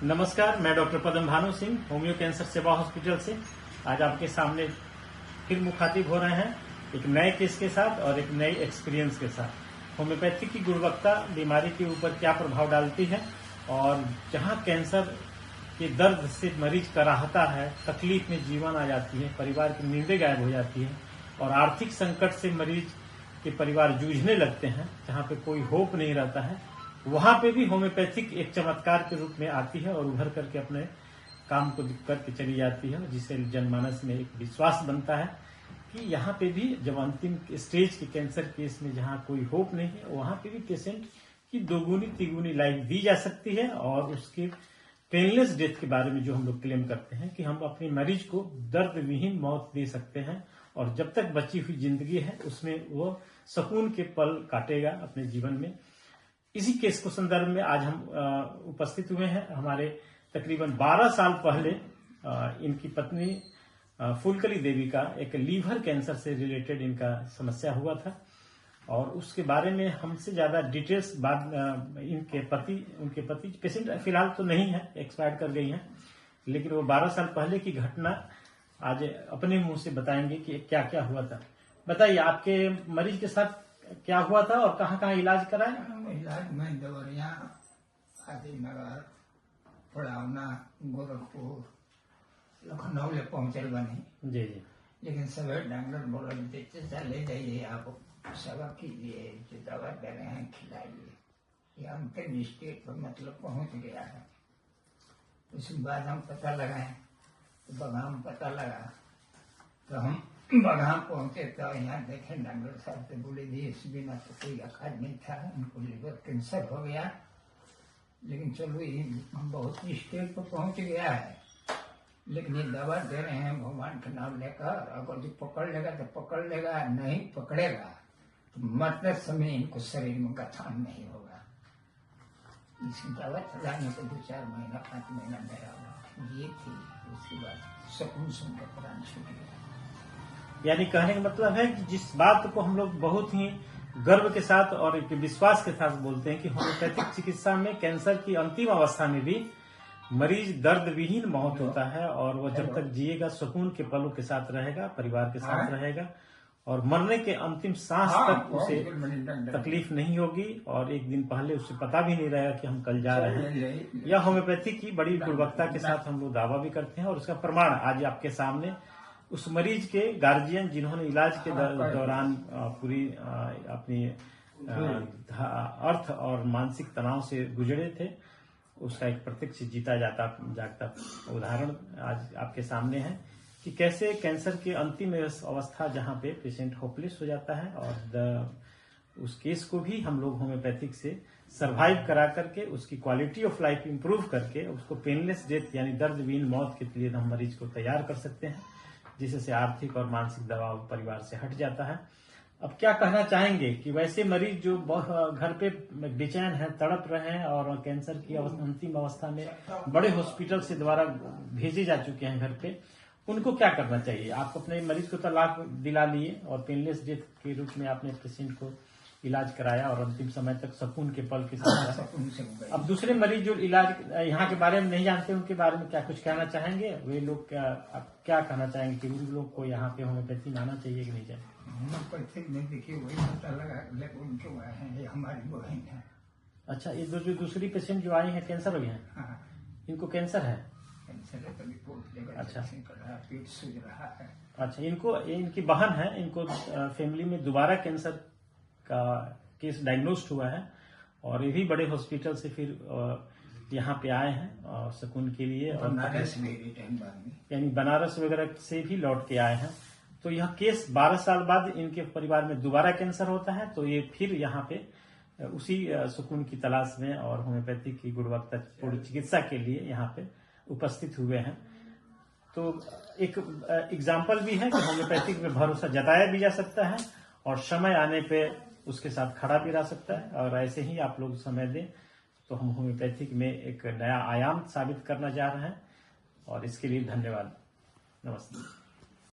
नमस्कार, मैं डॉक्टर पदम Bhanu Singh homeo cancer सेवा हॉस्पिटल से आज आपके सामने फिर मुखातिब हो रहे हैं एक नए केस के साथ और एक नए एक्सपीरियंस के साथ। होम्योपैथी की गुणवत्ता बीमारी के ऊपर क्या प्रभाव डालती है और जहां कैंसर के दर्द से मरीज कराहता है, तकलीफ में जीवन आ जाती है, परिवार की नींदें गायब हो जाती है और आर्थिक संकट से मरीज के परिवार जूझने लगते हैं, जहां पे कोई होप नहीं रहता है, वहां पे भी होम्योपैथिक एक चमत्कार के रूप में आती है और उभर करके अपने काम को करके चली जाती है, जिससे जनमानस में एक विश्वास बनता है कि यहाँ पे भी जब अंतिम स्टेज के कैंसर केस में जहाँ कोई होप नहीं है, वहां पे भी पेशेंट की दोगुनी तिगुनी लाइफ दी जा सकती है और उसके पेनलेस डेथ के बारे में जो हम लोग क्लेम करते हैं कि हम अपने मरीज को दर्द विहीन मौत दे सकते हैं और जब तक बची हुई जिंदगी है उसमें वो सुकून के पल काटेगा अपने जीवन में। इसी केस को संदर्भ में आज हम उपस्थित हुए हैं। हमारे तकरीबन 12 साल पहले इनकी पत्नी फूलकली देवी का एक लीवर कैंसर से रिलेटेड इनका समस्या हुआ था और उसके बारे में हमसे ज्यादा डिटेल्स बाद उनके पति पेशेंट फिलहाल तो नहीं है, एक्सपायर कर गई हैं, लेकिन वो 12 साल पहले की घटना आज अपने मुंह से बताएंगे कि क्या क्या हुआ था। बताइए, आपके मरीज के साथ क्या हुआ था और कहाँ कहाँ इलाज कराया? इलाज में देवरिया, आदिनगर, पुड़ावना, गोरखपुर, लखनऊ ले पहुंचल बनी। जी जी। लेकिन सवेरे डॉक्टर बोला चले जाइए, आप सेवा कीजिए, जो दवा दे रहे हैं खिलाइए। ये अंतिम स्टेज पर मतलब पहुंच गया है। उसके बाद हम पता लगाए तो बगाम पता लगा तो हम बगाम पहुंचे तो यहाँ देखे डॉक्टर साहब से बोले जी इस बिना तो कोई अखाज नहीं था, उनको लिवर कैंसर हो गया। लेकिन चलो ये हम बहुत स्टेज पर पहुंच गया है, लेकिन ये दवा दे रहे हैं भगवान का नाम लेकर, अगर जो पकड़ लेगा तो पकड़ लेगा, नहीं पकड़ेगा तो मरते समय इनको शरीर में गठान नहीं होगा। इसकी दवा चलाने को 2-4 महीना 5 महीना मेरा ये थी। उसके बाद सुकून सुनकर प्राण छूट गया। यानी कहने का मतलब है कि जिस बात को हम लोग बहुत ही गर्व के साथ और एक विश्वास के साथ बोलते हैं कि होम्योपैथिक चिकित्सा में कैंसर की अंतिम अवस्था में भी मरीज दर्द विहीन मौत होता है और वो जब तक जिएगा सुकून के पलों के साथ रहेगा, परिवार के साथ रहेगा और मरने के अंतिम सांस तक उसे तकलीफ नहीं होगी और एक दिन पहले उसे पता भी नहीं रहेगा कि हम कल जा रहे हैं। यह होम्योपैथी की बड़ी गुणवत्ता के साथ हम लोग दावा भी करते हैं और उसका प्रमाण आज आपके सामने उस मरीज के गार्जियन जिन्होंने इलाज के दौरान पूरी अपनी अर्थ और मानसिक तनाव से गुजरे थे, उसका एक प्रत्यक्ष जीता जागता उदाहरण आज आपके सामने है कि कैसे कैंसर के अंतिम अवस्था जहां पे पेशेंट होपलेस हो जाता है और उस केस को भी हम लोग होम्योपैथिक से सरवाइव करा करके उसकी क्वालिटी ऑफ लाइफ इंप्रूव करके उसको पेनलेस डेथ यानी दर्द विहीन मौत के लिए हम मरीज को तैयार कर सकते हैं, जिससे आर्थिक और मानसिक दबाव परिवार से हट जाता है। अब क्या कहना चाहेंगे कि वैसे मरीज जो घर पे बेचैन हैं, तड़प रहे हैं और कैंसर की अंतिम अवस्था में बड़े हॉस्पिटल से द्वारा भेजे जा चुके हैं घर पे, उनको क्या करना चाहिए? आप अपने मरीज को तलाक दिला लिए और पेनलेस डेथ के रूप में आपने पेशेंट को इलाज कराया और अंतिम समय तक सुकून के पल के साथ। अब दूसरे मरीज जो इलाज यहाँ के बारे में नहीं जानते, उनके बारे में क्या कुछ कहना चाहेंगे? वे लोग क्या कहना चाहेंगे कि उन लोग को यहाँ पे होम्योपैथी में आना चाहिए कि नहीं चाहिए? नहीं, देखिए वही पता लगा, लेकिन उनके हैं, ये हमारी बहन है। अच्छा, ये जो दूसरी पेशेंट जो आई है कैंसर हो गया है? हाँ। इनको कैंसर है? अच्छा, पेट सूज रहा है। अच्छा, इनकी बहन है, इनको फैमिली में दोबारा कैंसर का केस डायग्नोस्ड हुआ है और ये भी बड़े हॉस्पिटल से फिर यहाँ पे आए हैं सुकून के लिए और यानी बनारस वगैरह से भी लौट के आए हैं। तो यह केस 12 साल बाद इनके परिवार में दोबारा कैंसर होता है, तो ये फिर यहाँ पे उसी सुकून की तलाश में और होम्योपैथी की गुणवत्ता पूर्ण चिकित्सा के लिए यहाँ पे उपस्थित हुए हैं। तो एक एग्जाम्पल भी है कि होम्योपैथिक में भरोसा जताया भी जा सकता है और समय आने पे उसके साथ खड़ा भी रह सकता है और ऐसे ही आप लोग समय दें तो हम होम्योपैथिक में एक नया आयाम साबित करना जा रहे हैं और इसके लिए धन्यवाद। नमस्ते।